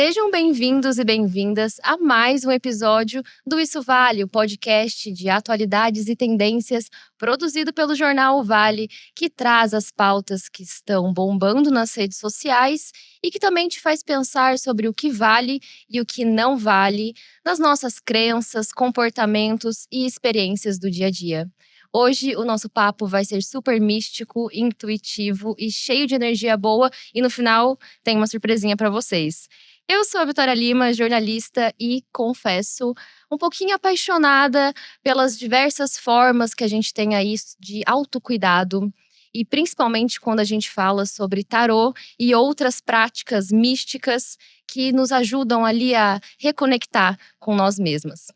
Sejam bem-vindos e bem-vindas a mais um episódio do Isso Vale, o podcast de atualidades e tendências produzido pelo jornal O Vale, que traz as pautas que estão bombando nas redes sociais e que também te faz pensar sobre o que vale e o que não vale nas nossas crenças, comportamentos e experiências do dia a dia. Hoje o nosso papo vai ser super místico, intuitivo e cheio de energia boa e no final tem uma surpresinha para vocês. Eu sou a Vitória Lima, jornalista e, confesso, um pouquinho apaixonada pelas diversas formas que a gente tem aí de autocuidado e principalmente quando a gente fala sobre tarô e outras práticas místicas que nos ajudam ali a reconectar com nós mesmas.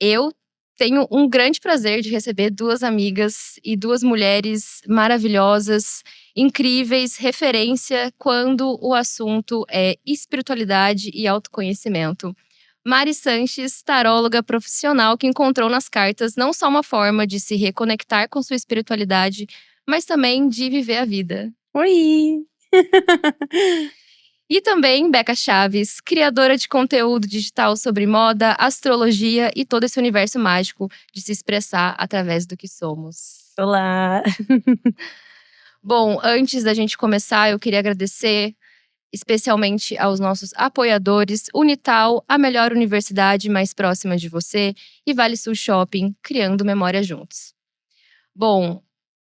Eu tenho um grande prazer de receber duas amigas e duas mulheres maravilhosas, incríveis, referência quando o assunto é espiritualidade e autoconhecimento. Mari Sanches, taróloga profissional que encontrou nas cartas não só uma forma de se reconectar com sua espiritualidade, mas também de viver a vida. Oi! E também Beca Chaves, criadora de conteúdo digital sobre moda, astrologia e todo esse universo mágico de se expressar através do que somos. Olá! Bom, antes da gente começar, eu queria agradecer especialmente aos nossos apoiadores, Unital, a melhor universidade mais próxima de você, e Vale Sul Shopping, criando memória juntos. Bom,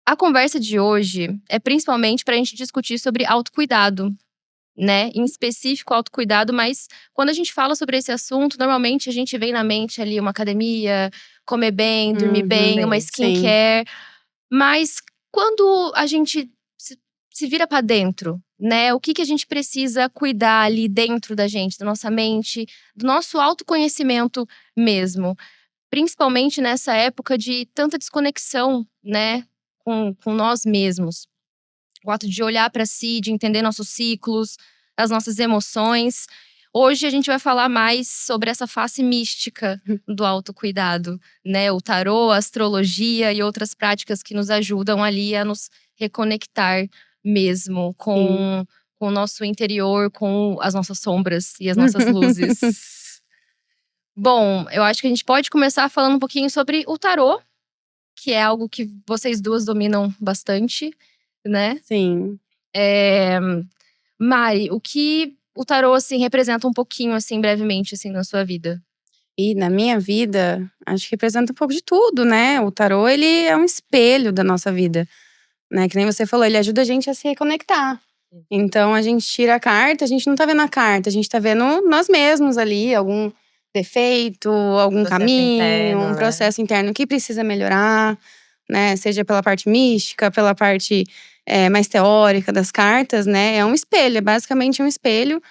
a conversa de hoje é principalmente para a gente discutir sobre autocuidado, né? Em específico, autocuidado, mas quando a gente fala sobre esse assunto, normalmente a gente vem na mente ali uma academia, comer bem, dormir bem, uma skincare. Mas quando a gente se vira para dentro, né? O que a gente precisa cuidar ali dentro da gente, da nossa mente, do nosso autoconhecimento mesmo. Principalmente nessa época de tanta desconexão, né? Com nós mesmos. O ato de olhar para si, de entender nossos ciclos, as nossas emoções. Hoje a gente vai falar mais sobre essa face mística do autocuidado, né? O tarô, a astrologia e outras práticas que nos ajudam ali a nos reconectar mesmo com o nosso interior, com as nossas sombras e as nossas luzes. Bom, eu acho que a gente pode começar falando um pouquinho sobre o tarô, que é algo que vocês duas dominam bastante, né? Sim. Mari, o que o tarô, assim, representa um pouquinho, assim, brevemente, assim, na sua vida? E na minha vida, acho que representa um pouco de tudo, né? O tarô, ele é um espelho da nossa vida, né? Que nem você falou, ele ajuda a gente a se reconectar. Então, a gente tira a carta, a gente não tá vendo a carta, a gente tá vendo nós mesmos ali, algum defeito, algum caminho, interno, um processo interno que precisa melhorar, né? Seja pela parte mística, pela parte mais teórica das cartas, né? É um espelho, é basicamente um espelho.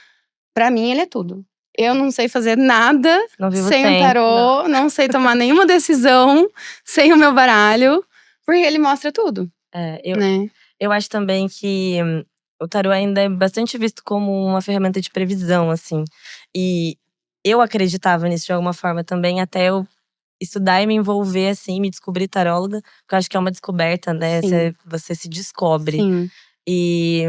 Pra mim, ele é tudo. Eu não sei fazer nada sem o tarô, não sei tomar nenhuma decisão sem o meu baralho, porque ele mostra tudo. Eu acho também que o tarô ainda é bastante visto como uma ferramenta de previsão, assim. E eu acreditava nisso de alguma forma também, até eu estudar e me envolver, assim, me descobrir taróloga. Porque eu acho que é uma descoberta, né? Você se descobre. Sim. E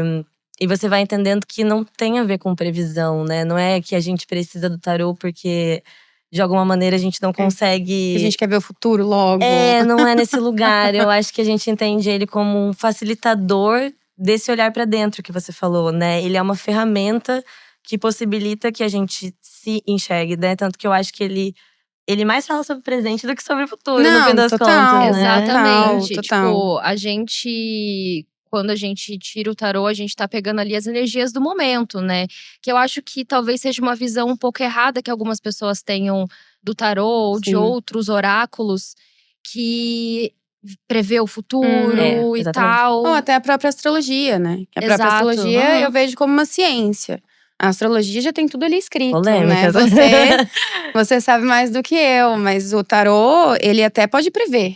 você vai entendendo que não tem a ver com previsão, né? Não é que a gente precisa do tarô porque de alguma maneira a gente não consegue. A gente quer ver o futuro logo. Não é nesse lugar. Eu acho que a gente entende ele como um facilitador desse olhar pra dentro que você falou, né? Ele é uma ferramenta que possibilita que a gente se enxergue, né? Tanto que eu acho que ele mais fala sobre o presente do que sobre o futuro, no fim das contas, né? Exatamente. Total. Tipo, quando a gente tira o tarô, a gente tá pegando ali as energias do momento, né? Que eu acho que talvez seja uma visão um pouco errada que algumas pessoas tenham do tarô ou de outros oráculos que prevê o futuro e tal. Ou até a própria astrologia, né? A própria astrologia eu vejo como uma ciência. A astrologia já tem tudo ali escrito, polêmicas, né? Você sabe mais do que eu, mas o tarô, ele até pode prever.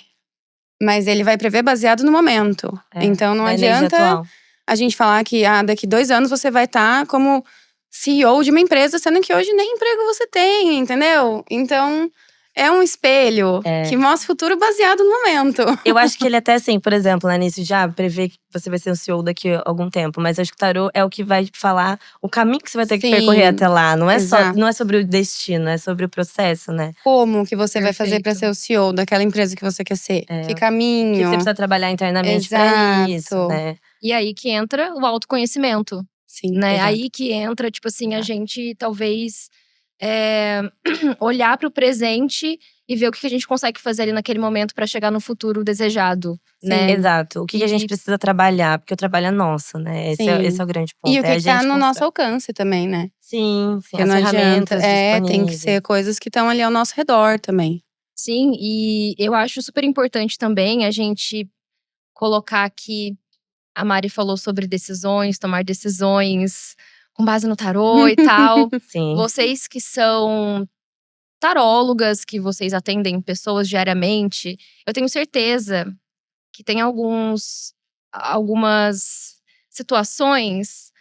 Mas ele vai prever baseado no momento. Então não adianta a gente falar que daqui 2 anos você vai estar como CEO de uma empresa, sendo que hoje nem emprego você tem, entendeu? Então é um espelho que mostra o futuro baseado no momento. Eu acho que ele até assim, por exemplo, né, nisso já prevê que você vai ser um CEO daqui a algum tempo. Mas acho que o tarô é o que vai falar o caminho que você vai ter que percorrer até lá. Não é não é sobre o destino, é sobre o processo, né? Como que você vai fazer pra Perfeito. ser o CEO daquela empresa que você quer ser? Que O que caminho? você precisa trabalhar internamente pra isso, Exato. né? E aí que entra o autoconhecimento, Sim. né? Exato. Aí que entra, tipo assim, a Exato. gente talvez olhar pro presente e ver o que a gente consegue fazer ali naquele momento pra chegar no futuro desejado, né? Exato. O que a gente precisa trabalhar, porque o trabalho é nosso, né? Esse é o grande ponto. E o é a que tá gente no nosso constrói. alcance também, né? Sim, Porque as não adianta. ferramentas Tem que disponíveis. ser coisas que estão ali ao nosso redor também. Sim, e eu acho super importante também a gente colocar que a Mari falou sobre decisões, tomar decisões com base no tarô e tal. Sim. Vocês que são tarólogas, que vocês atendem pessoas diariamente, eu tenho certeza que tem algumas situações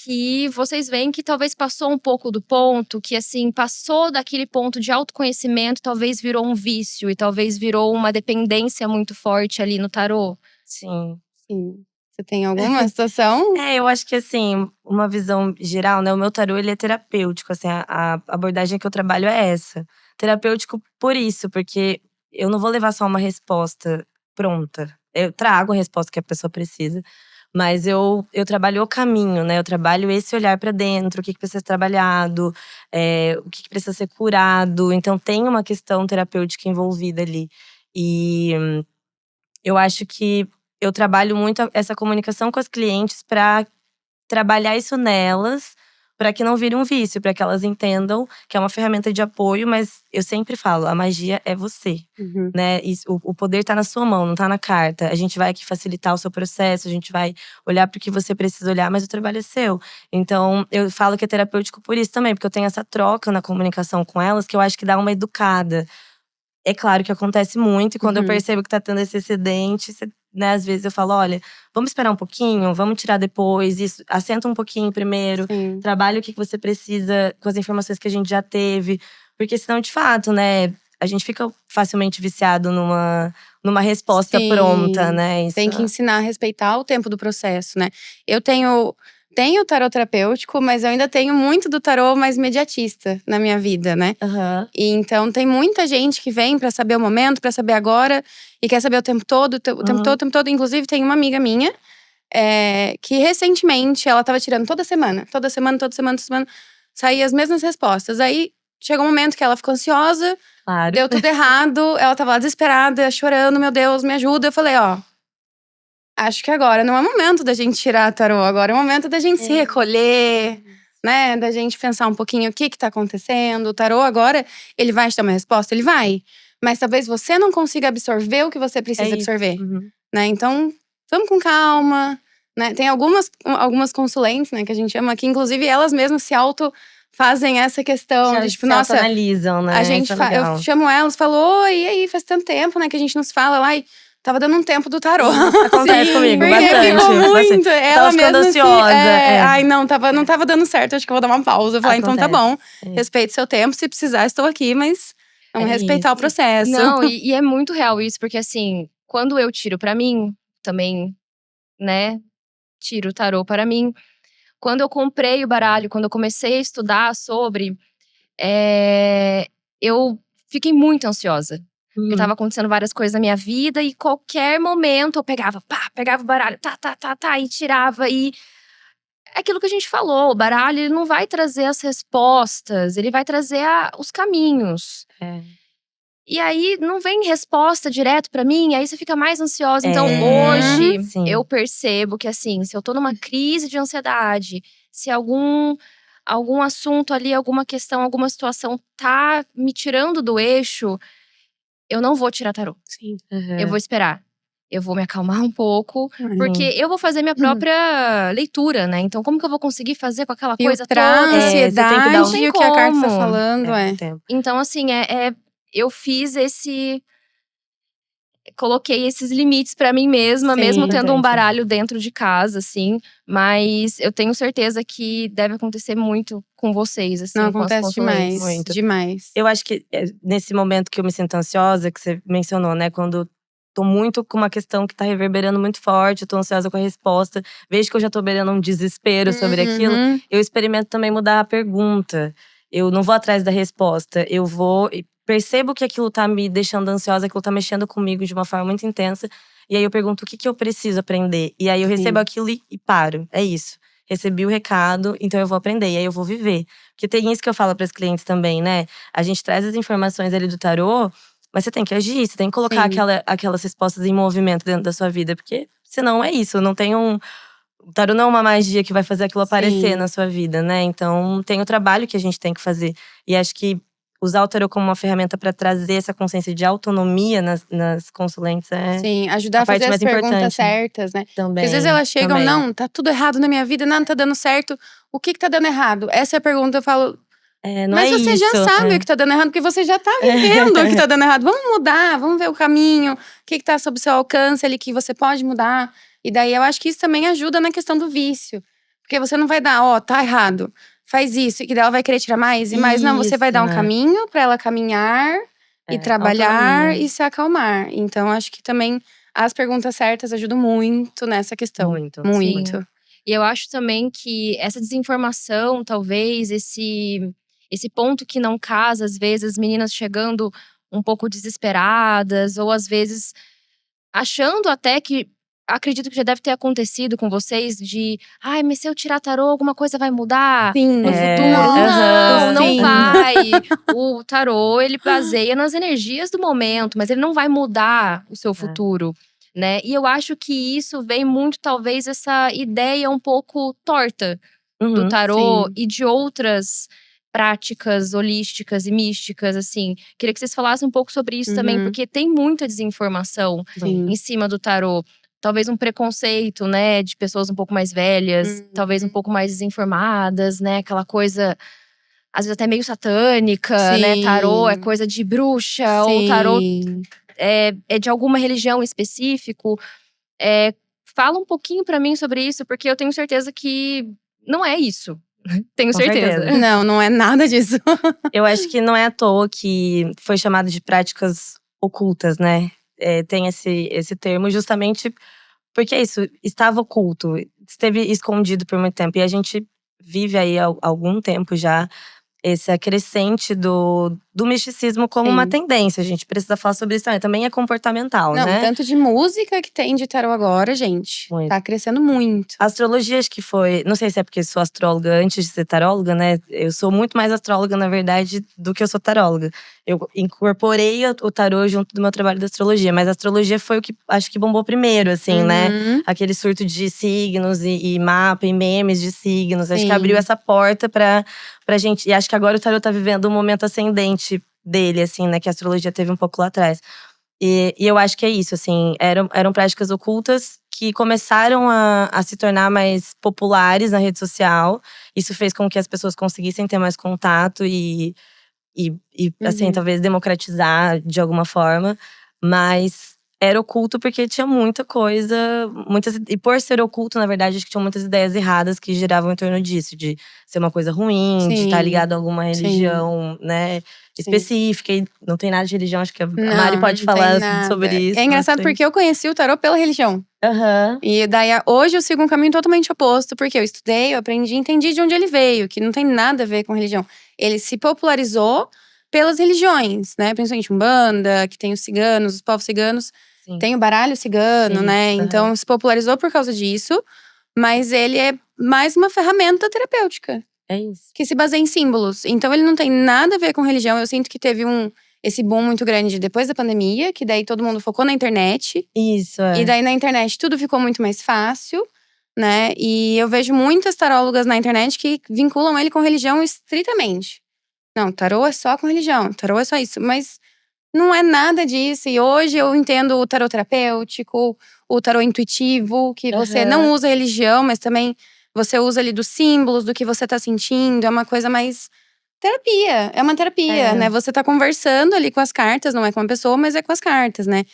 que vocês veem que talvez passou um pouco do ponto, que assim, passou daquele ponto de autoconhecimento, talvez virou um vício e talvez virou uma dependência muito forte ali no tarô. Sim. Você tem alguma situação? Eu acho que assim, uma visão geral, né? O meu tarô, ele é terapêutico, assim, a abordagem que eu trabalho é essa. Terapêutico por isso, porque eu não vou levar só uma resposta pronta. Eu trago a resposta que a pessoa precisa, mas eu trabalho o caminho, né? Eu trabalho esse olhar pra dentro, o que precisa ser trabalhado, o que precisa ser curado. Então tem uma questão terapêutica envolvida ali. E eu acho que eu trabalho muito essa comunicação com as clientes pra trabalhar isso nelas, pra que não vire um vício, pra que elas entendam que é uma ferramenta de apoio, mas eu sempre falo, a magia é você, né? O poder tá na sua mão, não tá na carta. A gente vai aqui facilitar o seu processo, a gente vai olhar pro que você precisa olhar, mas o trabalho é seu. Então, eu falo que é terapêutico por isso também, porque eu tenho essa troca na comunicação com elas que eu acho que dá uma educada. É claro que acontece muito, e quando eu percebo que tá tendo esse excedente, né, às vezes eu falo: olha, vamos esperar um pouquinho, vamos tirar depois, isso, assenta um pouquinho primeiro, trabalha o que você precisa com as informações que a gente já teve. Porque senão, de fato, né, a gente fica facilmente viciado numa resposta pronta, né? Tem que ensinar a respeitar o tempo do processo, né? Eu tenho o tarô terapêutico, mas eu ainda tenho muito do tarô mais imediatista na minha vida, né? E então tem muita gente que vem pra saber o momento, pra saber agora, e quer saber o tempo todo, o tempo todo, o tempo todo. Inclusive, tem uma amiga minha que recentemente ela tava tirando toda semana, saía as mesmas respostas. Aí chegou um momento que ela ficou ansiosa, deu tudo errado, ela tava lá desesperada, chorando, meu Deus, me ajuda. Eu falei, acho que agora não é momento da gente tirar tarô, agora é o momento da gente se recolher, né? Da gente pensar um pouquinho o que tá acontecendo. O tarô agora, ele vai te dar uma resposta? Ele vai. Mas talvez você não consiga absorver o que você precisa absorver, né? Então, vamos com calma, né? Tem algumas consulentes, né, que a gente chama, que inclusive elas mesmas se fazem essa questão Já de tipo, se nossa, autoanalisam, né? a gente eu chamo elas, falo, oi, e aí, faz tanto tempo, né, que a gente não se fala lá. E tava dando um tempo do tarô. Acontece comigo, Porque bastante. ficou muito. Ela Tava ficando mesma ansiosa. Ai, não tava dando certo, acho que eu vou dar uma pausa. Eu falei, então tá bom, respeite seu tempo, se precisar, estou aqui, mas vamos respeitar o processo. Não, e é muito real isso, porque assim, quando eu tiro pra mim, também, né, tiro o tarô para mim. Quando eu comprei o baralho, quando eu comecei a estudar sobre, eu fiquei muito ansiosa. Porque tava acontecendo várias coisas na minha vida e qualquer momento eu pegava o baralho, e tirava. E é aquilo que a gente falou, o baralho ele não vai trazer as respostas, ele vai trazer os caminhos. E aí não vem resposta direto pra mim, aí você fica mais ansiosa. Então hoje eu percebo que assim, se eu tô numa crise de ansiedade, se algum assunto ali, alguma questão, alguma situação tá me tirando do eixo, eu não vou tirar tarô. Eu vou esperar. Eu vou me acalmar um pouco, porque eu vou fazer minha própria leitura, né? Então, como que eu vou conseguir fazer com aquela coisa Filtrar toda? a ansiedade Não tem e o que a carta tá como. falando, Então, assim, eu fiz coloquei esses limites pra mim mesma, Sim, mesmo tendo um importante. baralho dentro de casa, assim. Mas eu tenho certeza que deve acontecer muito com vocês, assim, Não, com as acontece consulentes. demais. Muito. Demais. Eu acho que nesse momento que eu me sinto ansiosa, que você mencionou, né? Quando tô muito com uma questão que tá reverberando muito forte, eu tô ansiosa com a resposta, vejo que eu já tô beirando um desespero sobre aquilo, Uhum. eu experimento também mudar a pergunta. Eu não vou atrás da resposta, eu vou e percebo que aquilo tá me deixando ansiosa, aquilo tá mexendo comigo de uma forma muito intensa. E aí eu pergunto o que que eu preciso aprender. E aí eu recebo Sim. aquilo e paro. É isso. Recebi o recado, então eu vou aprender. E aí eu vou viver. Porque tem isso que eu falo para os clientes também, né? A gente traz as informações ali do tarô, mas você tem que agir, você tem que colocar Sim. aquelas respostas em movimento dentro da sua vida. Porque senão é isso, não tem um. O tarô não é uma magia que vai fazer aquilo aparecer Sim. na sua vida, né? Então tem o trabalho que a gente tem que fazer. E acho que usar o tarô como uma ferramenta para trazer essa consciência de autonomia nas consulentes é Sim, ajudar a a fazer parte as mais perguntas importante. certas, né. Porque Também. às vezes elas chegam: Também. "Não, tá tudo errado na minha vida, nada tá dando certo. O que tá dando errado?". Essa é a pergunta, eu falo: É, não "Mas é você já isso. sabe o que tá dando errado, porque você já tá vivendo o que tá dando errado. Vamos mudar, vamos ver o caminho, o que tá sob seu alcance ali que você pode mudar". E daí eu acho que isso também ajuda na questão do vício. Porque você não vai dar: "Ó, tá errado, faz isso", e que daí ela vai querer tirar mais e mais. Não, você vai Isso, dar um caminho pra ela caminhar e trabalhar autonomia. e se acalmar. Então acho que também as perguntas certas ajudam muito nessa questão. Muito. Sim. Muito. E eu acho também que essa desinformação, talvez, esse ponto que não casa, às vezes, as meninas chegando um pouco desesperadas, ou às vezes achando até que. Acredito que já deve ter acontecido com vocês de. Ai, mas se eu tirar tarô, alguma coisa vai mudar Sim. no É, futuro. Nossa, Não, não sim. vai. O tarô, ele baseia nas energias do momento, mas ele não vai mudar o seu futuro, né? E eu acho que isso vem muito, talvez, essa ideia um pouco torta do Uhum. tarô Sim. e de outras práticas holísticas e místicas, assim. Queria que vocês falassem um pouco sobre isso também, Uhum. porque tem muita desinformação Sim. em cima do tarô. Talvez um preconceito, né, de pessoas um pouco mais velhas, talvez um Uhum. pouco mais desinformadas, né, aquela coisa às vezes até meio satânica, né, tarô é Sim. coisa de bruxa, ou tarô Sim. é de alguma religião específico. Fala um pouquinho pra mim sobre isso, porque eu tenho certeza que não é isso. Tenho Com certeza. certeza. Não, não é nada disso. Eu acho que não é à toa que foi chamado de práticas ocultas, né? Tem esse termo justamente porque é isso, estava oculto, esteve escondido por muito tempo. E a gente vive aí há algum tempo já essa crescente do misticismo como uma Sim. tendência. A gente precisa falar sobre isso também. Também é comportamental, Não, né? tanto de música que tem de tarô agora, gente. Muito. Tá crescendo muito. A astrologia, acho que foi. Não sei se é porque sou astróloga antes de ser taróloga, né? Eu sou muito mais astróloga, na verdade, do que eu sou taróloga. Eu incorporei o tarô junto do meu trabalho da astrologia, mas a astrologia foi o que acho que bombou primeiro, assim, né? Uhum. Aquele surto de signos e mapa e memes de signos. Acho que abriu Sim. essa porta pra gente. E acho que agora o tarô tá vivendo um momento ascendente dele, assim, né? Que a astrologia teve um pouco lá atrás. E eu acho que é isso, assim, eram práticas ocultas que começaram a se tornar mais populares na rede social. Isso fez com que as pessoas conseguissem ter mais contato e assim, Uhum. talvez democratizar de alguma forma. Mas era oculto porque tinha muita coisa, e por ser oculto, na verdade, acho que tinha muitas ideias erradas que giravam em torno disso, de ser uma coisa ruim, de estar Sim. ligado a alguma Sim. religião, né, Sim. específica. E não tem nada de religião, acho que a Mari Não, pode não tem falar sobre nada. isso É engraçado bastante. porque eu conheci o tarô pela religião. Aham. E daí, hoje eu sigo um caminho totalmente oposto, porque eu estudei, eu aprendi, entendi de onde ele veio, que não tem nada a ver com religião. Ele se popularizou pelas religiões, né? Principalmente Umbanda, que tem os ciganos, os povos ciganos. Sim. Tem o baralho cigano, Isso, né? aham. Então se popularizou por causa disso, mas ele é mais uma ferramenta terapêutica, É isso. que se baseia em símbolos. Então ele não tem nada a ver com religião. Eu sinto que teve esse boom muito grande depois da pandemia, que daí todo mundo focou na internet. Isso, E daí na internet tudo ficou muito mais fácil, né? E eu vejo muitas tarólogas na internet que vinculam ele com religião estritamente. Não, tarô é só com religião, tarô é só isso. Mas não é nada disso. E hoje eu entendo o tarô terapêutico, o tarô intuitivo, que você não Aham. usa religião, mas também você usa ali dos símbolos, do que você tá sentindo. É uma coisa mais terapia. É uma terapia, É. né? Você tá conversando ali com as cartas, não é com a pessoa, mas é com as cartas, né?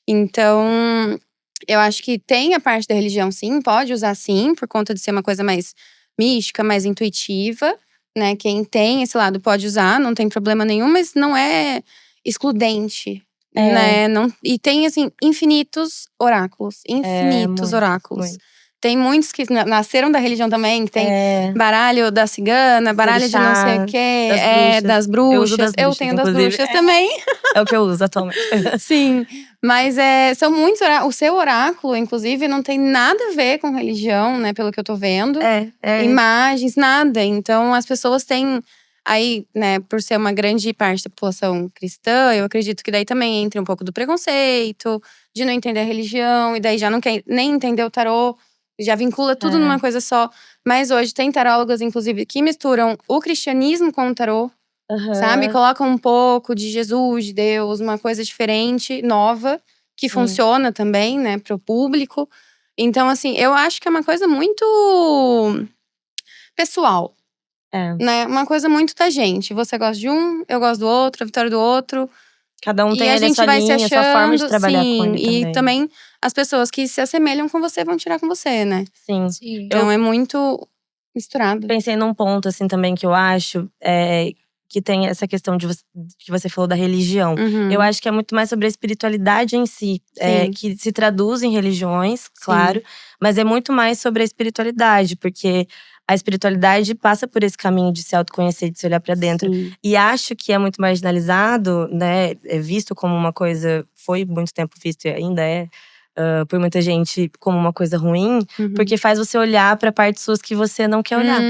Então, eu acho que tem a parte da religião, sim, pode usar sim, por conta de ser uma coisa mais mística, mais intuitiva, né? Quem tem esse lado pode usar, não tem problema nenhum, mas não é excludente, né? Não, e tem, assim, infinitos oráculos. Infinitos oráculos. muito. Tem muitos que nasceram da religião também, que tem baralho da cigana, baralho de não sei o quê, das bruxas. Eu uso das Eu bruxas, tenho das inclusive. bruxas também. É o que eu uso atualmente. Sim, mas são muitos oráculos. O seu oráculo, inclusive, não tem nada a ver com religião, né? Pelo que eu tô vendo. Imagens, nada. Então, as pessoas têm… Aí, né, por ser uma grande parte da população cristã, eu acredito que daí também entra um pouco do preconceito, de não entender a religião, e daí já não quer nem entender o tarô, já vincula tudo numa coisa só. Mas hoje tem tarólogas, inclusive, que misturam o cristianismo com o tarô. Sabe? Colocam um pouco de Jesus, de Deus, uma coisa diferente, nova, que funciona também, né, pro público. Então, assim, eu acho que é uma coisa muito pessoal, né? Uma coisa muito da gente. Você gosta de um, eu gosto do outro, a Vitória do outro. Cada um E tem a ali a gente sua vai se linha, a sua forma de achando, trabalhar com sim. ele E também. também as pessoas que se assemelham com você vão tirar com você, né? Sim. Então é muito misturado. Pensei num ponto, assim, também que eu acho que tem essa questão de que você falou da religião. Eu acho que é muito mais sobre a espiritualidade em si, que se traduz em religiões, claro, mas é muito mais sobre a espiritualidade, porque a espiritualidade passa por esse caminho de se autoconhecer, de se olhar pra dentro. E acho que é muito marginalizado, né? É visto como uma coisa, foi muito tempo visto e ainda é. Por muita gente como uma coisa ruim, porque faz você olhar pra partes suas que você não quer olhar.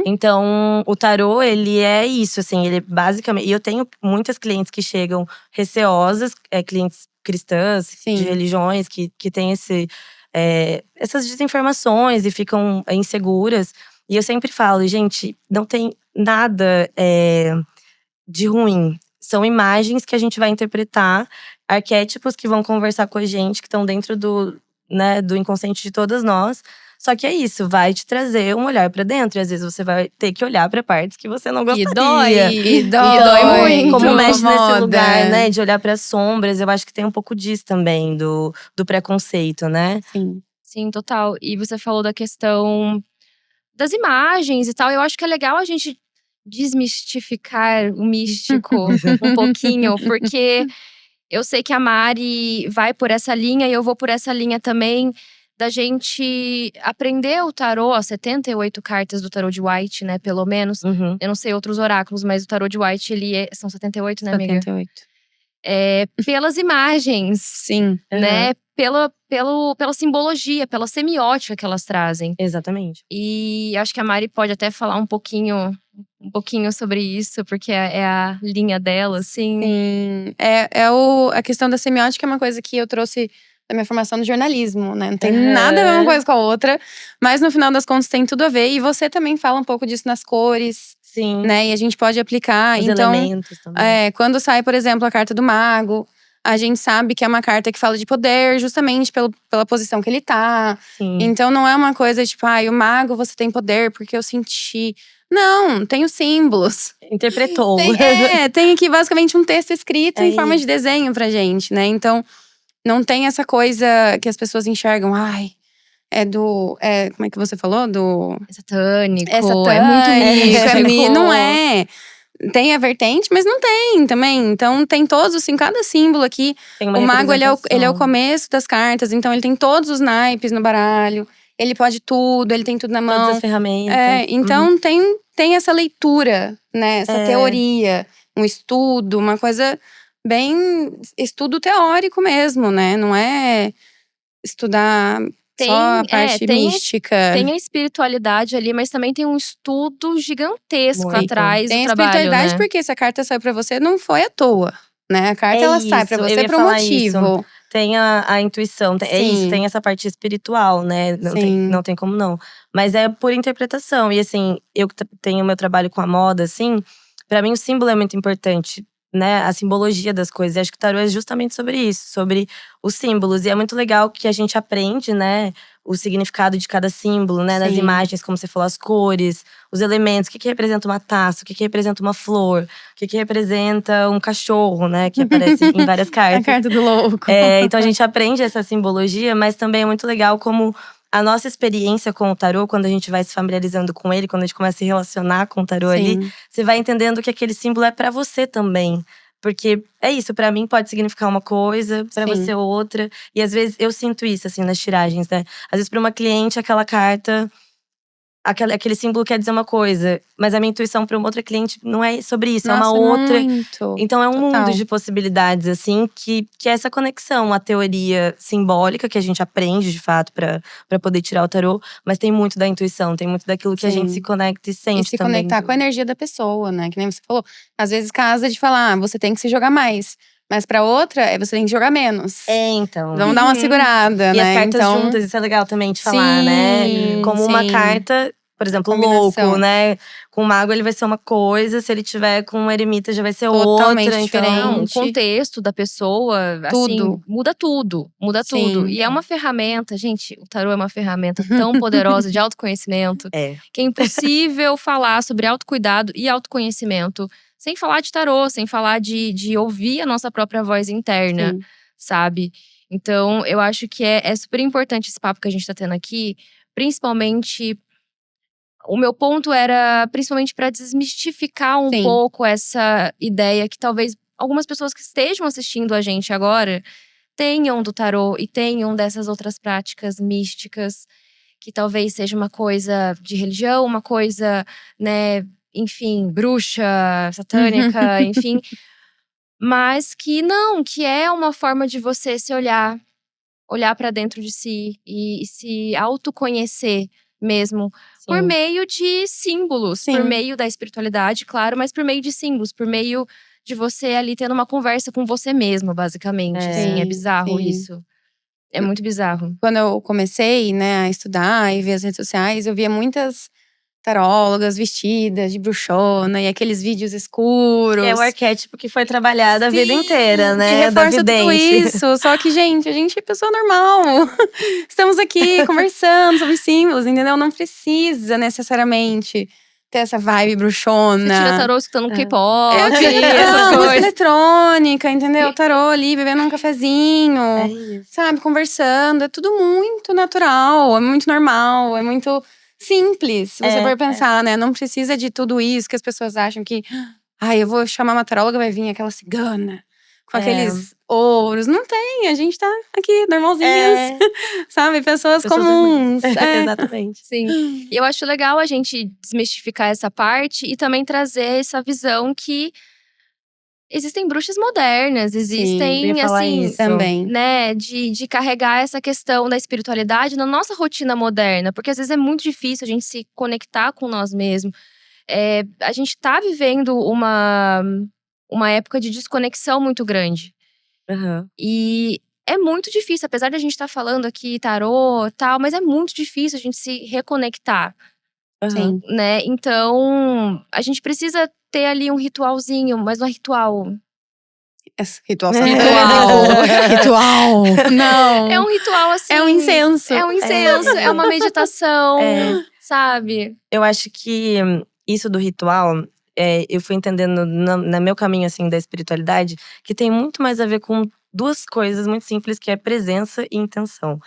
Então, o tarô, ele é isso, assim, ele é basicamente… E eu tenho muitas clientes que chegam receosas, clientes cristãs, de religiões, que têm essas desinformações e ficam inseguras. E eu sempre falo, gente, não tem nada de ruim. São imagens que a gente vai interpretar, arquétipos que vão conversar com a gente, que estão dentro do inconsciente de todas nós. Só que é isso, vai te trazer um olhar pra dentro. E às vezes você vai ter que olhar pra partes que você não gostaria. E dói muito. Como mexe nesse incomoda. lugar, né? De olhar pras sombras. Eu acho que tem um pouco disso também, do preconceito, né? Sim, total. E você falou da questão das imagens e tal. Eu acho que é legal a gente desmistificar o místico um pouquinho, porque eu sei que a Mari vai por essa linha e eu vou por essa linha também, da gente aprender o tarô, as 78 cartas do tarô de White, né, pelo menos. Eu não sei outros oráculos, mas o tarô de White, são 78, né, amiga? 78. Pelas imagens. Sim. Né? Pela simbologia, pela semiótica que elas trazem. Exatamente. E acho que a Mari pode até falar um pouquinho sobre isso, porque é a linha dela, assim. Sim. A questão da semiótica é uma coisa que eu trouxe da minha formação no jornalismo, né? Não tem nada a ver uma coisa com a outra, mas no final das contas tem tudo a ver. E você também fala um pouco disso nas cores. Sim. Né? E a gente pode aplicar. Os então, elementos também. Quando sai, por exemplo, a carta do mago, a gente sabe que é uma carta que fala de poder, justamente pela posição que ele tá. Então não é uma coisa tipo, o mago você tem poder porque eu senti. Não, tem os símbolos. Interpretou. Tem aqui basicamente um texto escrito em forma isso. de desenho pra gente, né? Então não tem essa coisa que as pessoas enxergam, como é que você falou? É satânico, É satânico, é muito místico. Não é. Tem a vertente, mas não tem também. Então tem todos, assim, cada símbolo aqui. O mago, ele é o começo das cartas. Então ele tem todos os naipes no baralho. Ele pode tudo, ele tem tudo na mão. Todas as ferramentas. Então tem essa leitura, né? Essa teoria. Um estudo, uma coisa bem… Estudo teórico mesmo, né? Não é estudar… só a parte mística. Tem a espiritualidade ali, mas também tem um estudo gigantesco atrás do trabalho, Tem a espiritualidade, né? porque se a carta saiu pra você, não foi à toa, né? A carta, ela sai pra você por um motivo. Isso. Tem a intuição, é isso, tem essa parte espiritual, né? Não tem como não. Mas é por interpretação. E assim, eu tenho meu trabalho com a moda, assim… Pra mim, o símbolo é muito importante, né, a simbologia das coisas. E acho que o tarô é justamente sobre isso, sobre os símbolos. E é muito legal que a gente aprende, né, o significado de cada símbolo, né, nas Sim. imagens, como você falou, as cores, os elementos. O que representa uma taça, o que representa uma flor, o que representa um cachorro, né, que aparece em várias A cartas. carta do louco. Então a gente aprende essa simbologia, mas também é muito legal como a nossa experiência com o tarô, quando a gente vai se familiarizando com ele, quando a gente começa a se relacionar com o tarô ali, Sim. você vai entendendo que aquele símbolo é pra você também. Porque é isso, pra mim pode significar uma coisa, pra Sim. você outra. E às vezes eu sinto isso, assim, nas tiragens, né? Às vezes pra uma cliente, aquela carta, aquele símbolo quer dizer uma coisa, mas a minha intuição pra uma outra cliente não é sobre isso, é uma Nossa, outra. muito. Então é um mundo Total. de possibilidades, assim, que é essa conexão, a teoria simbólica que a gente aprende de fato pra poder tirar o tarô, mas tem muito da intuição, tem muito daquilo que a gente Sim. se conecta e E sente se também. conectar com a energia da pessoa, né? Que nem você falou. Às vezes casa de falar, você tem que se jogar mais. Mas pra outra, você tem que jogar menos. Então. Vamos dar uma segurada, E né? as cartas Então, juntas, isso é legal também de falar, né? sim, Como uma sim. carta, por exemplo, o Combinação. louco, né? Com o mago ele vai ser uma coisa, se ele tiver com um eremita já vai ser Totalmente outra. Então, Não, o diferente. contexto da pessoa, assim, Tudo. muda tudo. Muda Sim. tudo. E é uma ferramenta, gente, o tarô é uma ferramenta tão poderosa de autoconhecimento é. que é impossível falar sobre autocuidado e autoconhecimento sem falar de tarô, sem falar de ouvir a nossa própria voz interna, Sim. sabe? Então, eu acho que é super importante esse papo que a gente tá tendo aqui, principalmente. O meu ponto era principalmente para desmistificar um Sim. pouco essa ideia que talvez algumas pessoas que estejam assistindo a gente agora tenham do tarô e tenham dessas outras práticas místicas, que talvez seja uma coisa de religião, uma coisa, né, enfim, bruxa, satânica, enfim. Mas que não, que é uma forma de você se olhar para dentro de si e se autoconhecer mesmo, por Sim. meio de símbolos, por Sim. meio da espiritualidade, claro, mas por meio de símbolos, por meio de você ali tendo uma conversa com você mesmo, basicamente, assim, é Sim, bizarro sim. isso. É muito bizarro. Quando eu comecei, né, a estudar e ver as redes sociais, eu via muitas tarólogas vestidas de bruxona e aqueles vídeos escuros. Que é o arquétipo que foi trabalhado a vida Sim, inteira, que né? Da reforça tudo vidente. isso. Só que, gente, a gente é pessoa normal. Estamos aqui conversando sobre símbolos, entendeu? Não precisa necessariamente ter essa vibe Você bruxona. tira tarô escutando um Eu K-pop, tiro, essas música coisas. eletrônica, entendeu? Tarô ali, bebendo um cafezinho, É isso. sabe? Conversando. É tudo muito natural, é muito normal, é muito simples. Se você for pensar, né? Não precisa de tudo isso que as pessoas acham que… Ai, eu vou chamar uma taróloga, vai vir aquela cigana com aqueles ouros. Não tem, a gente tá aqui, normalzinhas, sabe? Pessoas comuns. Exatamente. Sim. E eu acho legal a gente desmistificar essa parte e também trazer essa visão que existem bruxas modernas, Eu ia existem, falar assim, isso. Também. né, de carregar essa questão da espiritualidade na nossa rotina moderna. Porque às vezes é muito difícil a gente se conectar com nós mesmos. A gente tá vivendo uma época de desconexão muito grande. Aham. E é muito difícil, apesar de a gente estar falando aqui tarô e tal, mas é muito difícil a gente se reconectar, Aham. Sim. né? Então, a gente precisa ter ali um ritualzinho, mas não é ritual. Ritual só ritual. Não. É um ritual assim. É um incenso. É um incenso, é uma meditação, sabe? Eu acho que isso do ritual, eu fui entendendo no meu caminho, assim, da espiritualidade, que tem muito mais a ver com duas coisas muito simples, que é presença e intenção.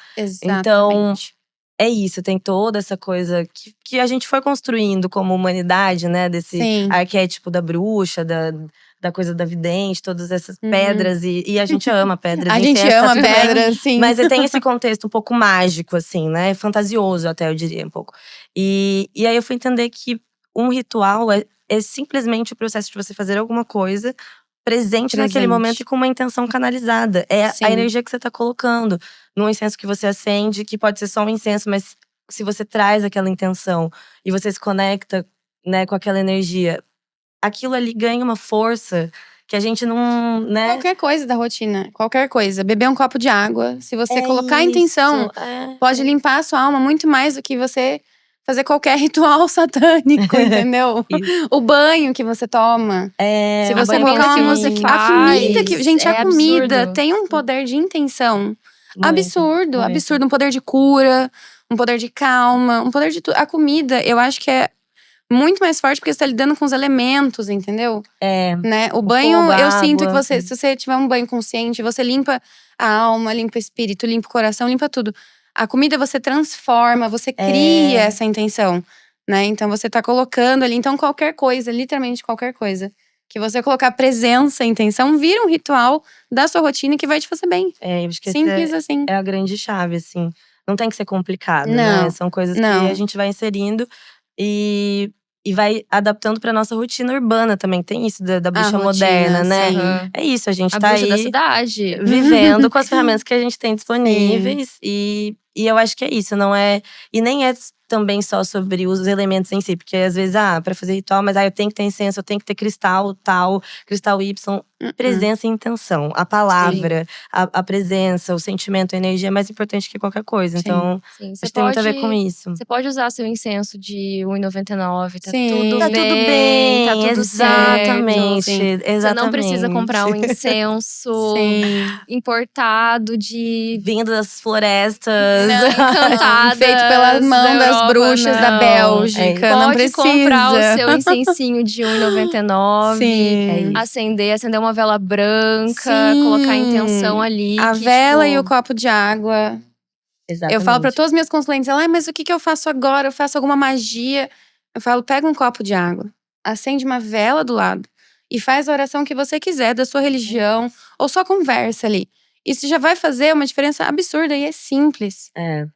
Então, Exatamente. é isso, tem toda essa coisa que a gente foi construindo como humanidade, né? Desse Sim. arquétipo da bruxa, da coisa da vidente, todas essas pedras. E a gente ama pedras. A gente incenso, tá ama tudo bem. pedras, sim. Mas tem esse contexto um pouco mágico, assim, né? Fantasioso até, eu diria, um pouco. E aí eu fui entender que um ritual é simplesmente o processo de você fazer alguma coisa presente naquele momento e com uma intenção canalizada. É Sim. a energia que você tá colocando num incenso que você acende, que pode ser só um incenso, mas se você traz aquela intenção e você se conecta, né, com aquela energia, aquilo ali ganha uma força que a gente não, né? Qualquer coisa da rotina, qualquer coisa. Beber um copo de água, se você colocar a intenção, isso, pode limpar a sua alma muito mais do que você fazer qualquer ritual satânico, entendeu? Isso. O banho que você toma. Se O você banho colocar uma que música. você A comida que. faz, Gente, é a comida absurdo. tem um poder de intenção. Muito, Absurdo, muito. absurdo. Um poder de cura, um poder de calma, um poder de tudo. A comida, eu acho que é muito mais forte porque você tá lidando com os elementos, entendeu? Né? O banho, fogo, a eu sinto que água. se você tiver um banho consciente, você limpa a alma, limpa o espírito, limpa o coração, limpa tudo. A comida você transforma, você cria essa intenção, né? Então você tá colocando ali, então qualquer coisa, literalmente qualquer coisa, que você colocar presença, intenção, vira um ritual da sua rotina que vai te fazer bem. Eu acho que Simples assim. é a grande chave, assim. Não tem que ser complicado, Não, né? São coisas que não. a gente vai inserindo e vai adaptando pra nossa rotina urbana também. Tem isso da bruxa rotina, moderna, né? sim. Aham. É isso, a gente A tá bruxa da aí cidade. vivendo com as ferramentas que a gente tem disponíveis. E eu acho que é isso, não é… E nem é também só sobre os elementos em si. Porque às vezes, pra fazer ritual, mas eu tenho que ter incenso, eu tenho que ter cristal tal, cristal Y. Presença e intenção. A palavra, a presença, o sentimento, a energia é mais importante que qualquer coisa. Sim. Então, Sim, acho que tem muito a ver com isso. Você pode usar seu incenso de R$1,99, tá Sim. tudo Tá bem, tudo bem, tá tudo exatamente, certo. exatamente. Você não precisa comprar um incenso Sim. importado de Vindo das florestas. encantadas Feito pela mão da das Europa, bruxas da não. Bélgica. Não Pode precisa. comprar o seu incensinho de R$1,99, Sim. acender uma vela branca, Sim. colocar a intenção ali. A que, vela tipo, e o copo de água. Exatamente. Eu falo pra todas as minhas consulentes, mas o que eu faço agora? Eu faço alguma magia? Eu falo, pega um copo de água, acende uma vela do lado e faz a oração que você quiser, da sua religião, ou só conversa ali. Isso já vai fazer uma diferença absurda e é simples.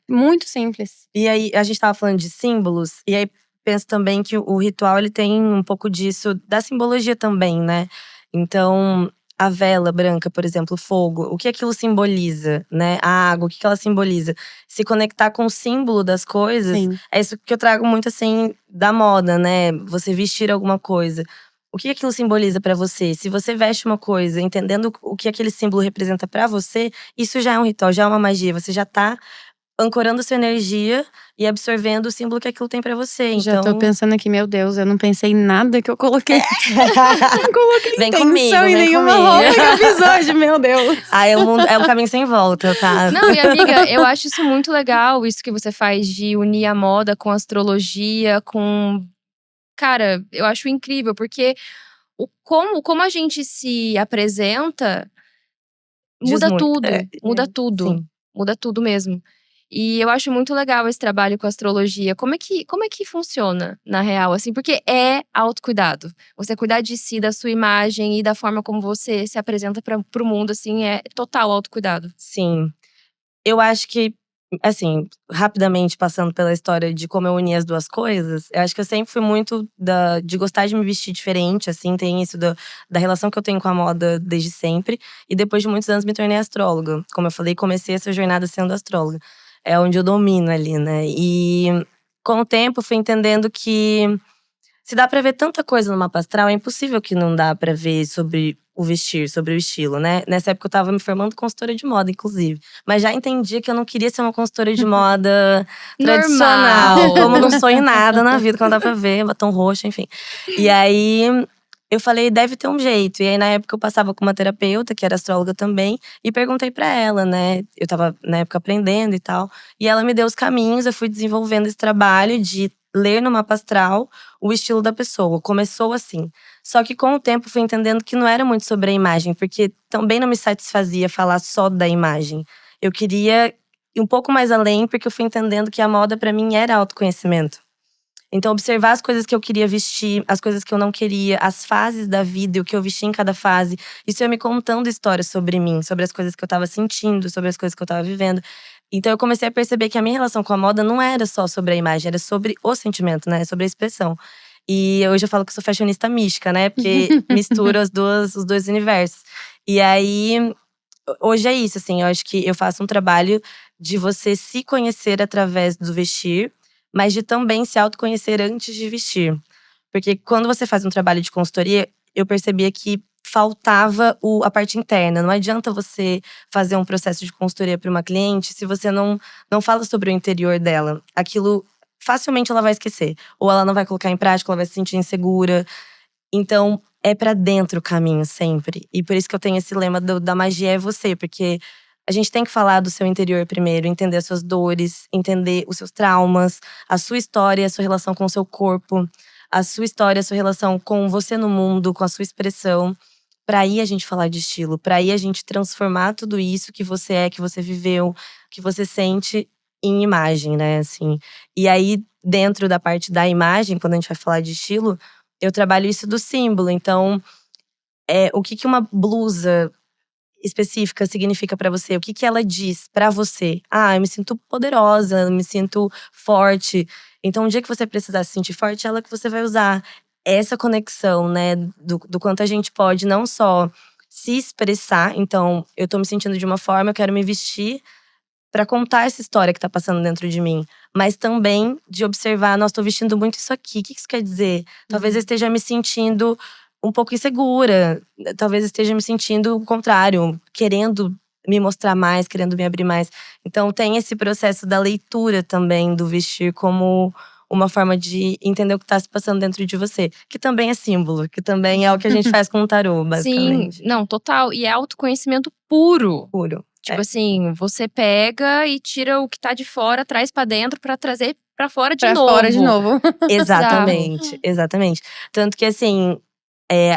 Muito simples. E aí, a gente tava falando de símbolos, e aí penso também que o ritual ele tem um pouco disso, da simbologia também, né? Então, a vela branca, por exemplo, o fogo, o que aquilo simboliza, né? A água, o que ela simboliza? Se conectar com o símbolo das coisas, Sim. é isso que eu trago muito assim da moda, né? Você vestir alguma coisa. O que aquilo simboliza pra você? Se você veste uma coisa, entendendo o que aquele símbolo representa pra você, isso já é um ritual, já é uma magia. Você já tá ancorando sua energia e absorvendo o símbolo que aquilo tem pra você. Já tô Então, pensando aqui, meu Deus, eu não pensei em nada que eu coloquei. Não coloquei Vem intenção comigo, em vem nenhuma comigo. roupa que eu fiz hoje, meu Deus. É um caminho sem volta, tá? Não, e amiga, eu acho isso muito legal, isso que você faz de unir a moda com a astrologia, com… Cara, eu acho incrível, porque como a gente se apresenta, Diz muda muito. tudo, muda tudo, Sim. muda tudo mesmo. E eu acho muito legal esse trabalho com a astrologia. Como é que funciona, na real, assim? Porque é autocuidado. Você cuidar de si, da sua imagem e da forma como você se apresenta pro mundo, assim, é total autocuidado. Sim. Eu acho que, assim, rapidamente passando pela história de como eu uni as duas coisas, eu acho que eu sempre fui muito de gostar de me vestir diferente, assim, tem isso da relação que eu tenho com a moda desde sempre. E depois de muitos anos me tornei astróloga. Como eu falei, comecei essa jornada sendo astróloga. É onde eu domino ali, né? E com o tempo eu fui entendendo que se dá pra ver tanta coisa no mapa astral, é impossível que não dá pra ver sobre o vestir, sobre o estilo, né? Nessa época eu tava me formando consultora de moda, inclusive. Mas já entendi que eu não queria ser uma consultora de moda tradicional. Normal. Como não sou em nada na vida, como dá pra ver, batom roxo, enfim. E aí, eu falei, deve ter um jeito. E aí, na época, eu passava com uma terapeuta, que era astróloga também. E perguntei pra ela, né? Eu tava, na época, aprendendo e tal. E ela me deu os caminhos, eu fui desenvolvendo esse trabalho de ler no mapa astral o estilo da pessoa. Começou assim. Só que com o tempo fui entendendo que não era muito sobre a imagem, porque também não me satisfazia falar só da imagem. Eu queria ir um pouco mais além, porque eu fui entendendo que a moda pra mim era autoconhecimento. Então, observar as coisas que eu queria vestir, as coisas que eu não queria, as fases da vida, o que eu vesti em cada fase. Isso ia me contando histórias sobre mim, sobre as coisas que eu tava sentindo, sobre as coisas que eu tava vivendo. Então, eu comecei a perceber que a minha relação com a moda não era só sobre a imagem, era sobre o sentimento, né? Sobre a expressão. E hoje eu falo que eu sou fashionista mística, né? Porque misturo os dois universos. E aí, hoje é isso, assim. Eu acho que eu faço um trabalho de você se conhecer através do vestir, mas de também se autoconhecer antes de vestir. Porque quando você faz um trabalho de consultoria, eu percebia que faltava a parte interna. Não adianta você fazer um processo de consultoria para uma cliente se você não fala sobre o interior dela. Aquilo facilmente ela vai esquecer. Ou ela não vai colocar em prática, ela vai se sentir insegura. Então, é pra dentro o caminho sempre. E por isso que eu tenho esse lema da magia é você. Porque a gente tem que falar do seu interior primeiro. Entender as suas dores, entender os seus traumas. A sua história, a sua relação com o seu corpo. A sua história, a sua relação com você no mundo, com a sua expressão. Pra aí a gente falar de estilo. Pra aí a gente transformar tudo isso que você é, que você viveu, que você sente em imagem, né, assim. E aí, dentro da parte da imagem, quando a gente vai falar de estilo, eu trabalho isso do símbolo. Então, o que que uma blusa específica significa pra você? O que que ela diz pra você? Ah, eu me sinto poderosa, eu me sinto forte. Então, o dia que você precisar se sentir forte, é ela que você vai usar. Essa conexão, né, do quanto a gente pode não só se expressar. Então, eu tô me sentindo de uma forma, eu quero me vestir pra contar essa história que tá passando dentro de mim. Mas também de observar, nossa, tô vestindo muito isso aqui. O que isso quer dizer? Talvez eu esteja me sentindo um pouco insegura. Talvez eu esteja me sentindo o contrário, querendo me mostrar mais, querendo me abrir mais. Então tem esse processo da leitura também do vestir como uma forma de entender o que tá se passando dentro de você. Que também é símbolo, que também é o que a gente faz com o tarô, Sim, basicamente. não, total. E é autoconhecimento puro. Puro. Tipo assim, você pega e tira o que tá de fora, traz pra dentro pra trazer pra fora de Pra novo. fora de novo. Exatamente, exatamente. Tanto que assim,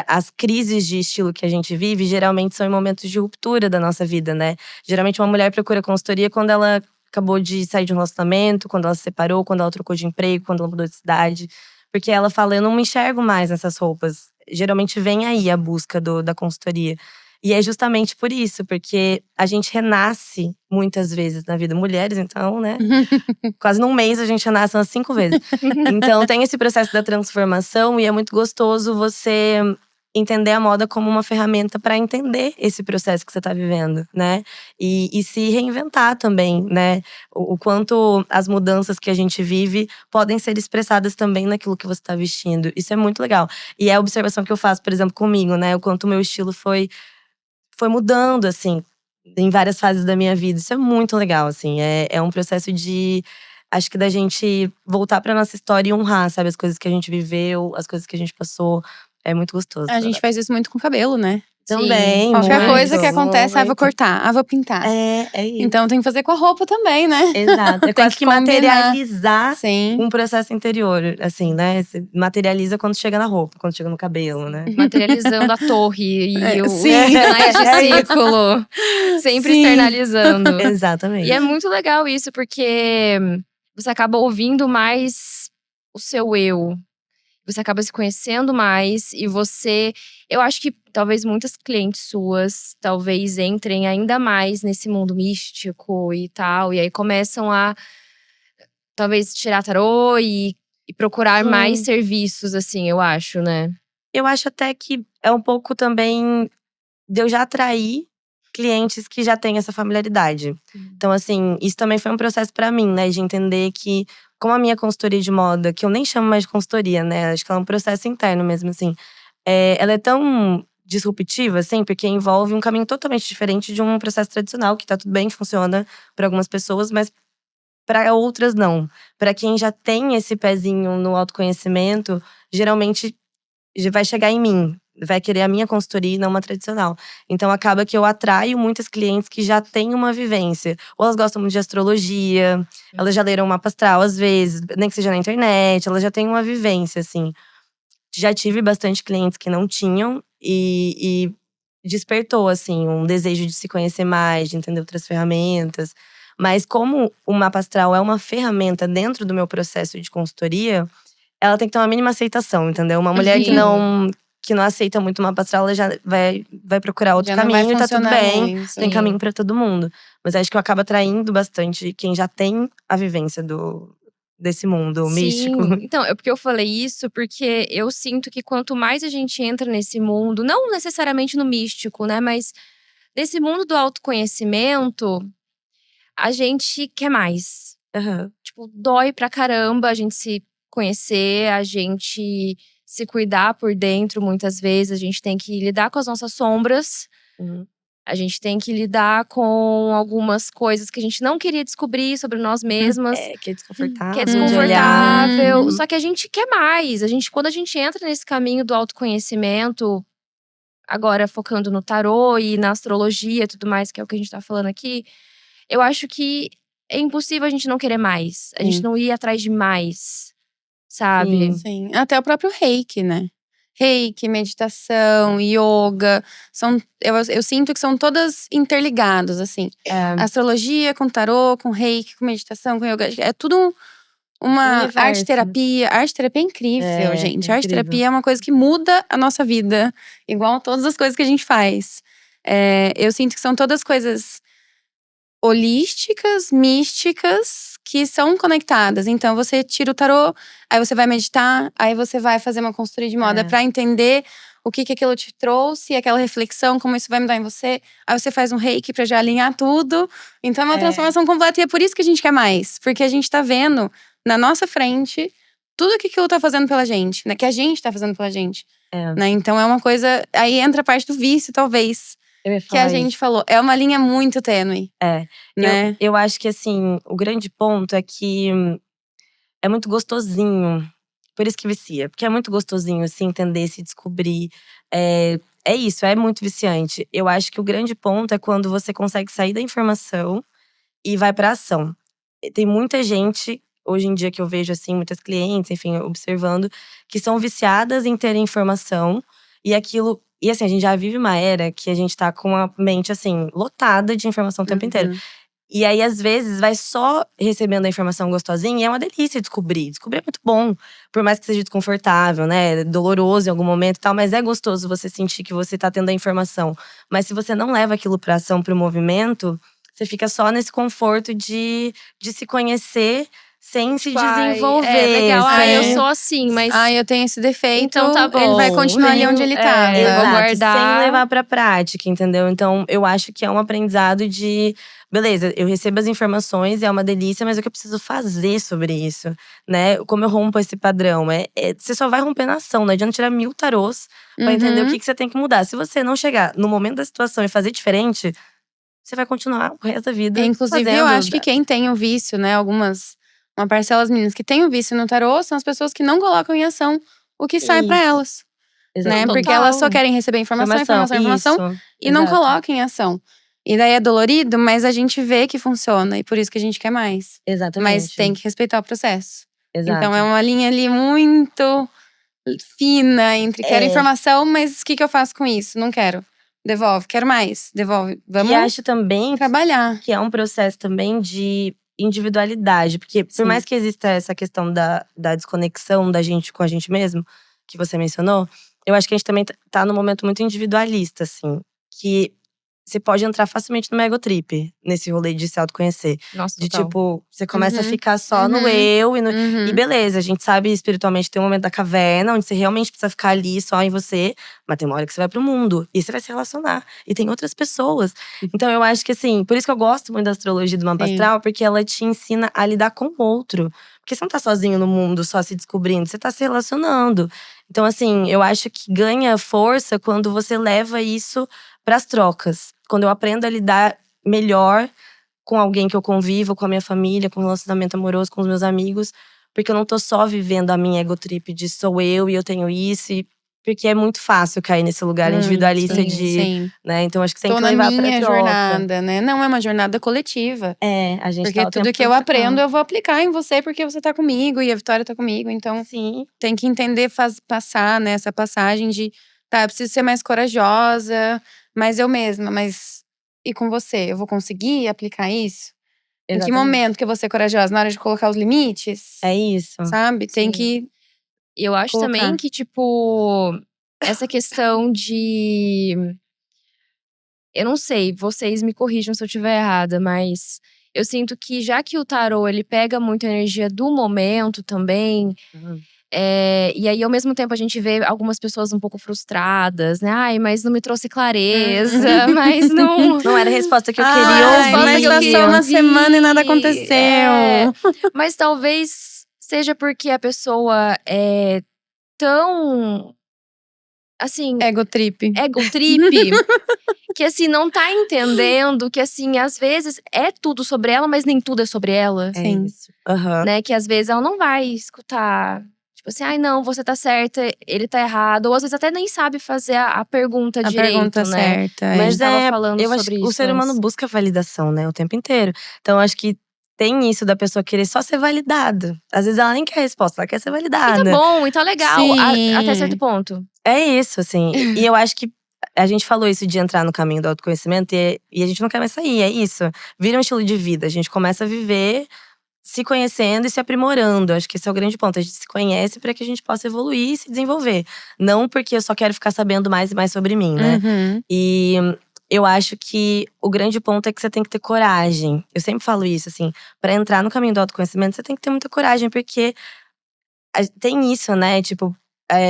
as crises de estilo que a gente vive, geralmente são em momentos de ruptura da nossa vida, né. Geralmente uma mulher procura consultoria quando ela acabou de sair de um relacionamento, quando ela se separou, quando ela trocou de emprego, quando ela mudou de cidade. Porque ela fala: "Eu não me enxergo mais nessas roupas". Geralmente vem aí a busca da consultoria. E é justamente por isso, porque a gente renasce muitas vezes na vida. Mulheres, então, né, quase num mês a gente renasce umas 5 vezes. Então tem esse processo da transformação e é muito gostoso você entender a moda como uma ferramenta pra entender esse processo que você tá vivendo, né. E se reinventar também, né. O quanto as mudanças que a gente vive podem ser expressadas também naquilo que você tá vestindo. Isso é muito legal. E é a observação que eu faço, por exemplo, comigo, né. O quanto o meu estilo foi mudando, assim, em várias fases da minha vida. Isso é muito legal, assim. É um processo de, acho que da gente voltar pra nossa história e honrar, sabe, as coisas que a gente viveu, as coisas que a gente passou. É muito gostoso A gente faz isso muito com cabelo, né? também, Qualquer coisa muito, que acontece, vou muito. cortar, vou pintar. É isso. Então tem que fazer com a roupa também, né? Exato. É Tem quase que combinar. materializar Sim. um processo interior, assim, né. Você materializa quando chega na roupa, quando chega no cabelo, né. Materializando a torre e os Sim. sinais de É isso. ciclo. Sempre Sim. externalizando. E Exatamente. é muito legal isso, porque você acaba ouvindo mais o seu eu. Você acaba se conhecendo mais e você… Eu acho que talvez muitas clientes suas talvez entrem ainda mais nesse mundo místico e tal. E aí começam a talvez tirar tarô e procurar mais serviços, assim, eu acho, né? Eu acho até que é um pouco também de eu já atrair clientes que já têm essa familiaridade. Então, assim, isso também foi um processo pra mim, né, de entender que, como a minha consultoria de moda, que eu nem chamo mais de consultoria, né, acho que ela é um processo interno mesmo, assim. Ela é tão disruptiva, assim, porque envolve um caminho totalmente diferente de um processo tradicional, que tá tudo bem, funciona pra algumas pessoas, mas pra outras não. Pra quem já tem esse pezinho no autoconhecimento, geralmente já vai chegar em mim, vai querer a minha consultoria e não uma tradicional. Então acaba que eu atraio muitas clientes que já têm uma vivência. Ou elas gostam muito de astrologia, elas já leram mapa astral às vezes, nem que seja na internet, elas já têm uma vivência, assim. Já tive bastante clientes que não tinham e despertou, assim, um desejo de se conhecer mais, de entender outras ferramentas. Mas como o mapa astral é uma ferramenta dentro do meu processo de consultoria, ela tem que ter uma mínima aceitação, entendeu? Uma mulher que Sim. não aceita muito o mapa astral, ela já vai procurar outro Já não vai caminho e tá tudo funcionar bem. muito. Tem caminho pra todo mundo. Mas acho que eu acabo atraindo bastante quem já tem a vivência desse mundo místico. Sim, então, é porque eu falei isso, porque eu sinto que quanto mais a gente entra nesse mundo, não necessariamente no místico, né, mas nesse mundo do autoconhecimento, a gente quer mais. Aham. Tipo, dói pra caramba a gente se conhecer, a gente se cuidar por dentro muitas vezes, a gente tem que lidar com as nossas sombras. Uhum. A gente tem que lidar com algumas coisas que a gente não queria descobrir sobre nós mesmas. Que é desconfortável. Que é de olhar. desconfortável. Uhum. Só que a gente quer mais. Quando a gente entra nesse caminho do autoconhecimento, agora focando no tarô e na astrologia e tudo mais, que é o que a gente tá falando aqui, eu acho que é impossível a gente não querer mais. A gente Sim. não ir atrás de mais, sabe? Sim, até o próprio reiki, né? Reiki, meditação, yoga, eu sinto que são todas interligadas, assim. Astrologia com tarô, com reiki, com meditação, com yoga. É tudo uma Universo. arte-terapia. Arte-terapia é incrível, É, gente. é Arte-terapia é uma coisa que muda a nossa vida. Igual todas as coisas que a gente faz. Eu sinto que são todas coisas holísticas, místicas, que são conectadas. Então, você tira o tarô, aí você vai meditar, aí você vai fazer uma consultoria de moda pra entender o que aquilo te trouxe, aquela reflexão, como isso vai mudar em você. Aí você faz um reiki pra já alinhar tudo. Então, é uma transformação completa. E é por isso que a gente quer mais. Porque a gente tá vendo na nossa frente tudo que aquilo tá fazendo pela gente, né? Que a gente tá fazendo pela gente. Né? Então, é uma coisa… Aí entra a parte do vício, talvez. Eu ia Que a falar gente isso. falou. É uma linha muito tênue. Né? Eu acho que, assim, o grande ponto é que é muito gostosinho. Por isso que vicia. Porque é muito gostosinho se entender, se descobrir. É isso, é muito viciante. Eu acho que o grande ponto é quando você consegue sair da informação e vai pra ação. Tem muita gente, hoje em dia, que eu vejo, assim, muitas clientes, enfim, observando, que são viciadas em ter informação. E aquilo… E assim, a gente já vive uma era que a gente tá com a mente, assim, lotada de informação o tempo inteiro. E aí, às vezes, vai só recebendo a informação gostosinha e é uma delícia descobrir. Descobrir é muito bom. Por mais que seja desconfortável, né? Doloroso em algum momento e tal, mas é gostoso você sentir que você tá tendo a informação. Mas se você não leva aquilo pra ação, pro movimento, você fica só nesse conforto de se conhecer sem se desenvolver. Legal. Eu sem… sou assim, mas… eu tenho esse defeito. Então tá Ele vai bom. continuar ali onde ele tava. Vou Exato, guardar. sem levar pra prática, entendeu? Então, eu acho que é um aprendizado de… Beleza, eu recebo as informações, é uma delícia, mas o que eu preciso fazer sobre isso, né? Como eu rompo esse padrão? Você só vai romper na ação, não adianta tirar 1000 tarôs pra entender o que você tem que mudar. Se você não chegar no momento da situação e fazer diferente, você vai continuar o resto da vida Inclusive, fazendo. eu acho que quem tem o vício, né? Uma parcela das meninas que tem o vício no tarô são as pessoas que não colocam em ação o que sai pra Isso. elas. Né? Exatamente. Porque elas só querem receber informação Isso, e não exato. colocam em ação. E daí é dolorido, mas a gente vê que funciona. E por isso que a gente quer mais. Exatamente. Mas tem que respeitar o processo. Exato. Então é uma linha ali muito fina entre quero informação, mas o que eu faço com isso? Não quero. Devolve, quero mais. Devolve. Vamos E acho também trabalhar. que é um processo também de individualidade. Porque por mais que exista essa questão da desconexão da gente com a gente mesmo, que você mencionou, eu acho que a gente também tá num momento muito individualista, assim. Que você pode entrar facilmente no egotrip, nesse rolê de se autoconhecer. Nossa, De total. tipo, você começa a Uhum. ficar só no eu Uhum. e beleza, a gente sabe espiritualmente tem um momento da caverna, onde você realmente precisa ficar ali só em você, mas tem uma hora que você vai pro mundo e você vai se relacionar. E tem outras pessoas. Então eu acho que assim, por isso que eu gosto muito da astrologia do mapa Sim. astral, porque ela te ensina a lidar com o outro. Porque você não tá sozinho no mundo, só se descobrindo, você tá se relacionando. Então, assim, eu acho que ganha força quando você leva isso pras trocas. Quando eu aprendo a lidar melhor com alguém que eu convivo, com a minha família, com o relacionamento amoroso, com os meus amigos. Porque eu não tô só vivendo a minha egotrip de sou eu e eu tenho isso. Porque é muito fácil cair nesse lugar individualista Sim. né? Então acho que tem Tô que na levar pra minha troca. jornada, né? Não é uma jornada coletiva. A gente Porque tá o tudo tempo que eu todo aprendo, trocando. eu vou aplicar em você, porque você tá comigo e a Vitória tá comigo. Então, Sim, tem que entender, passar, né, essa passagem de… Tá, eu preciso ser mais corajosa, mais eu mesma. Mas e com você? Eu vou conseguir aplicar isso? Em que exatamente. momento que eu vou ser corajosa? Na hora de colocar os limites? É isso. Sabe? Tem Sim. que… E eu acho colocar. também que, tipo, essa questão de… Eu não sei, vocês me corrijam se eu estiver errada, mas eu sinto que já que o tarô, ele pega muito a energia do momento também. E aí, ao mesmo tempo, a gente vê algumas pessoas um pouco frustradas, né? Ai, mas não me trouxe clareza, mas não… Não era a resposta que eu Ai, queria ouvir. mas que eu tá queria só uma ouvir. semana e nada aconteceu. Mas talvez seja porque a pessoa é tão… assim, Ego trip. egotrip, que assim, não tá entendendo que assim, às vezes é tudo sobre ela, mas nem tudo é sobre ela. É Sim. isso. Aham. Né? Que às vezes ela não vai escutar. Tipo assim, ai não, você tá certa, ele tá errado. Ou às vezes até nem sabe fazer a pergunta A direito, pergunta né? certa. A Mas gente tava falando eu acho sobre que o isso ser humano antes. busca validação, né, o tempo inteiro. Então, eu acho que tem isso da pessoa querer só ser validada. Às vezes ela nem quer a resposta, ela quer ser E tá validada. bom, e tá legal, até certo Sim. ponto. É isso, assim. E eu acho que a gente falou isso de entrar no caminho do autoconhecimento e a gente não quer mais sair, é isso. Vira um estilo de vida, a gente começa a viver se conhecendo e se aprimorando. Acho que esse é o grande ponto. A gente se conhece para que a gente possa evoluir e se desenvolver. Não porque eu só quero ficar sabendo mais e mais sobre mim, né? Uhum. E eu acho que o grande ponto é que você tem que ter coragem. Eu sempre falo isso, assim, para entrar no caminho do autoconhecimento, você tem que ter muita coragem, porque tem isso, né? Tipo,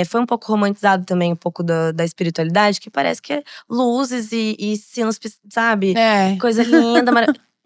foi um pouco romantizado também, um pouco da espiritualidade, que parece que é luzes e sinos, sabe? É. Coisa linda,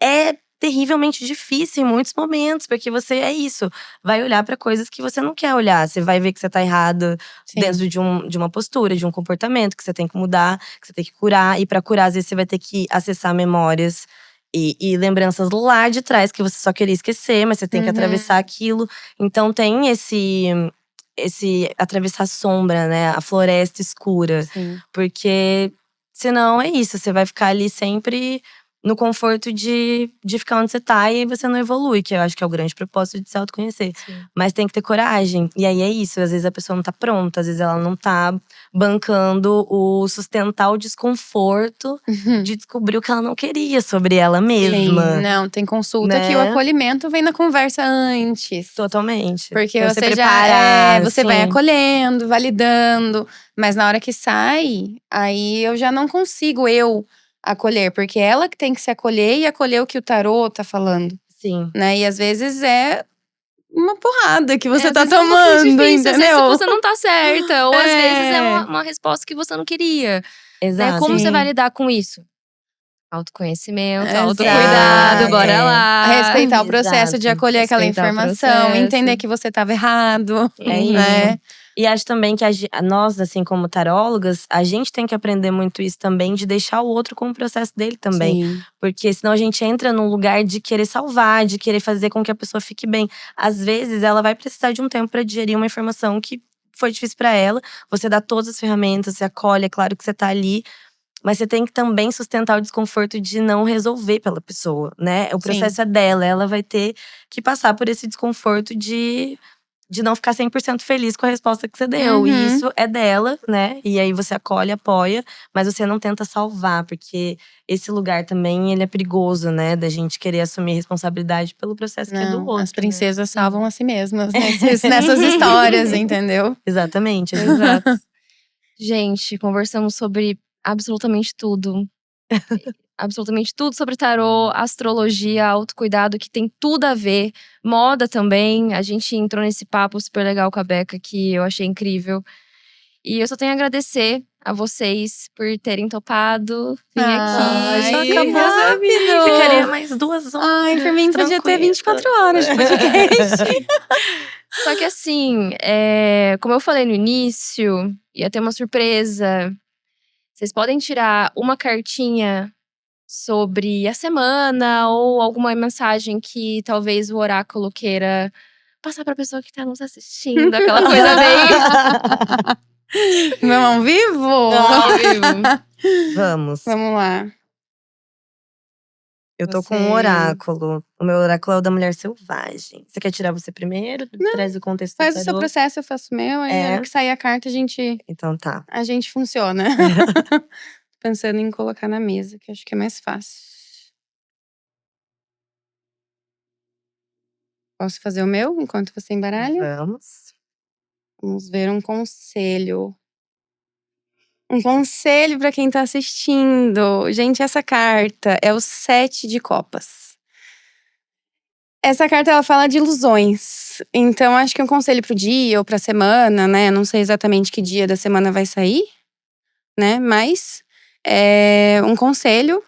é terrivelmente difícil em muitos momentos, porque você é isso, vai olhar pra coisas que você não quer olhar. Você vai ver que você tá errado Sim. dentro de uma postura, de um comportamento que você tem que mudar, que você tem que curar. E pra curar, às vezes, você vai ter que acessar memórias e lembranças lá de trás que você só queria esquecer, mas você tem que Uhum. atravessar aquilo. Então tem esse atravessar a sombra, né? A floresta escura. Sim. Porque senão é isso, você vai ficar ali sempre no conforto de ficar onde você tá e aí você não evolui, que eu acho que é o grande propósito de se autoconhecer. Sim. Mas tem que ter coragem. E aí é isso, às vezes a pessoa não tá pronta, às vezes ela não tá bancando o sustentar o desconforto de descobrir o que ela não queria sobre ela Sim, mesma. não, tem consulta que o Né? acolhimento vem na conversa antes. Totalmente. Porque Pra você preparar, você vai assim. acolhendo, validando, mas na hora que sai, aí eu já não consigo acolher, porque ela que tem que se acolher e acolher o que o tarô tá falando, Sim. né? E às vezes é uma porrada que você Às tá vezes é um pouquinho tomando, difícil, às vezes entendeu? você não tá certa. Ou às vezes é É. uma resposta que você não queria. Né? Exato. Como você vai Sim. lidar com isso? Autoconhecimento, Exato. autocuidado, bora lá. A respeitar o processo de Exato. acolher aquela Respeitar o informação, processo. entender que você tava errado, É isso. né? E acho também que nós, assim, como tarólogas, a gente tem que aprender muito isso também, de deixar o outro com o processo dele também. Sim. Porque senão a gente entra num lugar de querer salvar, de querer fazer com que a pessoa fique bem. Às vezes, ela vai precisar de um tempo pra digerir uma informação que foi difícil pra ela. Você dá todas as ferramentas, você acolhe, é claro que você tá ali. Mas você tem que também sustentar o desconforto de não resolver pela pessoa, né? O processo é dela, ela vai ter que passar por esse desconforto de não ficar 100% feliz com a resposta que você deu. E Uhum. isso é dela, né? E aí você acolhe, apoia, mas você não tenta salvar, porque esse lugar também ele é perigoso, né? Da gente querer assumir responsabilidade pelo processo que é do Não, outro. as princesas salvam a si mesmas nessas Né? histórias, entendeu? Exatamente. Exato. Gente, conversamos sobre absolutamente tudo. Absolutamente tudo sobre tarô, astrologia, autocuidado, que tem tudo a ver. Moda também. A gente entrou nesse papo super legal com a Beca, que eu achei incrível. E eu só tenho a agradecer a vocês por terem topado vir Ai, aqui. Já que acabou. rápido! Ficaria mais 2 horas. Ai, por mim podia ter tranquilo. 24 horas de podcast. Só que assim, como eu falei no início, ia ter uma surpresa. Vocês podem tirar uma cartinha sobre a semana ou alguma mensagem que talvez o oráculo queira passar pra pessoa que tá nos assistindo. Aquela coisa bem Vamos ao vivo? ao vivo. Vamos. Vamos lá. Eu tô com Você- um oráculo. O meu oráculo é o da mulher selvagem. Você quer tirar você primeiro? Traz o contexto Faz do o seu tarô? processo, eu faço o meu. Aí, É. na hora que sair a carta, a gente Então tá. funciona. Pensando em colocar na mesa, que acho que é mais fácil. Posso fazer o meu enquanto você embaralha? Vamos. Vamos ver um conselho. Um conselho para quem tá assistindo. Gente, essa carta é o 7 de copas. Essa carta, ela fala de ilusões. Então, acho que é um conselho pro dia ou pra semana, né? Não sei exatamente que dia da semana vai sair, né? Mas é um conselho.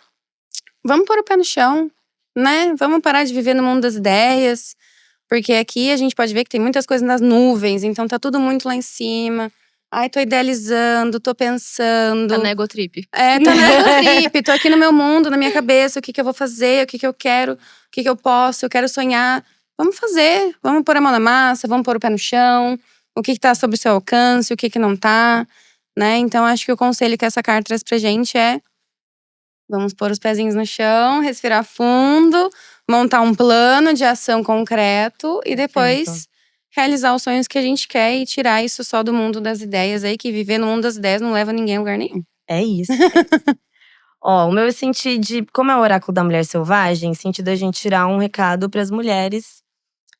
Vamos pôr o pé no chão, né? Vamos parar de viver no mundo das ideias. Porque aqui a gente pode ver que tem muitas coisas nas nuvens. Então, tá tudo muito lá em cima. Ai, tô idealizando, tô pensando. Tá na egotrip. Tá na trip, tô aqui no meu mundo, na minha cabeça, o que eu vou fazer, o que eu quero, o que eu posso, eu quero sonhar. Vamos fazer, vamos pôr a mão na massa, vamos pôr o pé no chão, o que tá sob o seu alcance, o que não tá, né? Então, acho que o conselho que essa carta traz pra gente é: vamos pôr os pezinhos no chão, respirar fundo, montar um plano de ação concreto e depois realizar os sonhos que a gente quer e tirar isso só do mundo das ideias aí, que viver no mundo das ideias não leva ninguém a lugar nenhum. É isso. Ó, o meu eu senti como é o oráculo da mulher selvagem, senti da gente tirar um recado para as mulheres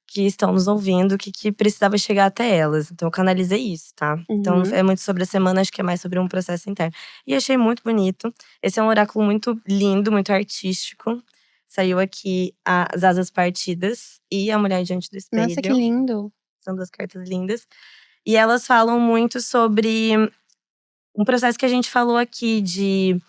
que estão nos ouvindo, que precisava chegar até elas. Então eu canalizei isso, tá? Então é muito sobre a semana, acho que é mais sobre um processo interno. E achei muito bonito. Esse é um oráculo muito lindo, muito artístico. Saiu aqui as asas partidas e a mulher diante do espelho. Nossa, que lindo. São duas cartas lindas. E elas falam muito sobre um processo que a gente falou aqui de…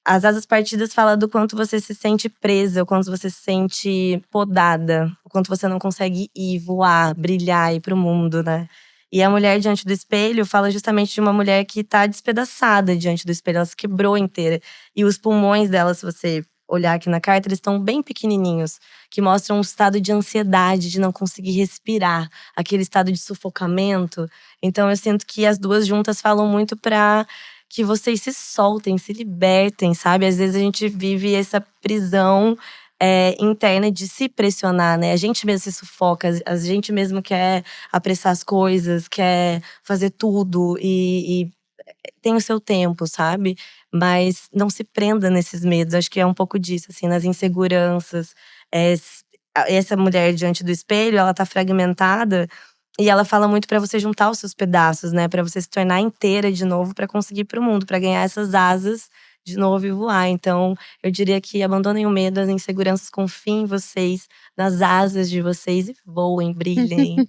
As asas partidas fala do quanto você se sente presa, o quanto você se sente podada, o quanto você não consegue ir, voar, brilhar, ir pro mundo, né? E a mulher diante do espelho fala justamente de uma mulher que tá despedaçada diante do espelho, ela se quebrou inteira. E os pulmões dela, se você olhar aqui na carta, eles estão bem pequenininhos, que mostram um estado de ansiedade, de não conseguir respirar, aquele estado de sufocamento. Então eu sinto que as duas juntas falam muito pra que vocês se soltem, se libertem, sabe? Às vezes a gente vive essa prisão interna de se pressionar, né? A gente mesmo se sufoca, a gente mesmo quer apressar as coisas, quer fazer tudo e tem o seu tempo, sabe? Mas não se prenda nesses medos. Acho que é um pouco disso, assim, nas inseguranças. Essa mulher diante do espelho, ela tá fragmentada. E ela fala muito pra você juntar os seus pedaços, né? Pra você se tornar inteira de novo, pra conseguir ir pro mundo, pra ganhar essas asas de novo e voar. Então, eu diria que abandonem o medo, as inseguranças, confiem em vocês, nas asas de vocês e voem, brilhem.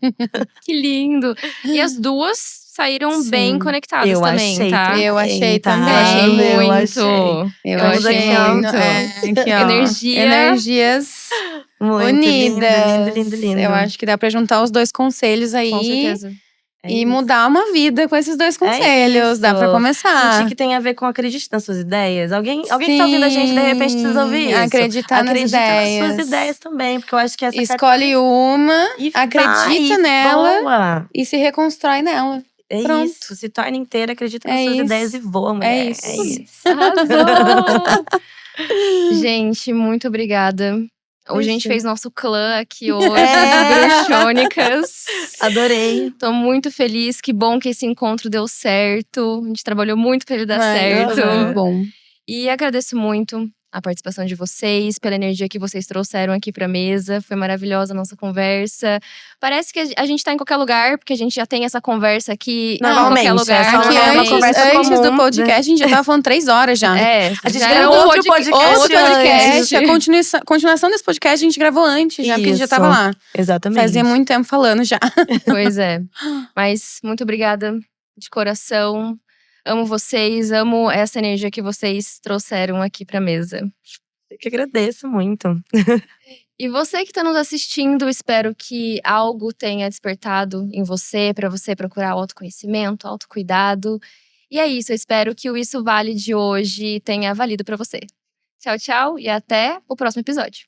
Que lindo! E as duas saíram bem Sim, conectadas eu também, achei tá? Eu achei tá? também. Eu achei Eu muito. achei. Eu Estamos achei aqui, ó. muito. Aqui, ó. Energia. Energias Muito lindo, unidas. lindo, lindo, lindo. Eu acho que dá pra juntar os dois conselhos aí. Com certeza. E mudar uma vida com esses dois conselhos. isso. Dá pra começar. Sentir que tem a ver com acredite nas suas ideias. Alguém que tá ouvindo a gente, de repente, precisa ouvir isso. Acreditar nas Acredita nas ideias. suas ideias também, porque eu acho que essa Escolhe uma, e acredita vai, nela voa. e se reconstrói nela. É Pronto. isso, se torna inteira, acredita nas É suas isso. ideias e voa, mulher. É isso. Arrasou! Gente, muito obrigada. Hoje a gente fez nosso clã aqui hoje, bruxônicas. Adorei. Tô muito feliz, que bom que esse encontro deu certo. A gente trabalhou muito pra ele dar certo. Muito bom. E agradeço muito a participação de vocês, pela energia que vocês trouxeram aqui pra mesa. Foi maravilhosa a nossa conversa. Parece que a gente tá em qualquer lugar, porque a gente já tem essa conversa aqui Normalmente, em qualquer lugar. é só Aqui uma conversa antes do comum, podcast, a gente já tava falando 3 horas já. A gente já gravou era um outro podcast Outro podcast, antes. a continuação desse podcast a gente gravou antes já, porque a gente já tava Isso. lá. Exatamente. Fazia muito tempo falando já. Pois é. Mas muito obrigada de coração. Amo vocês, amo essa energia que vocês trouxeram aqui pra mesa. Eu que agradeço muito. E você que está nos assistindo, espero que algo tenha despertado em você, para você procurar autoconhecimento, autocuidado. E é isso, eu espero que o Isso Vale de hoje tenha valido para você. Tchau, tchau e até o próximo episódio.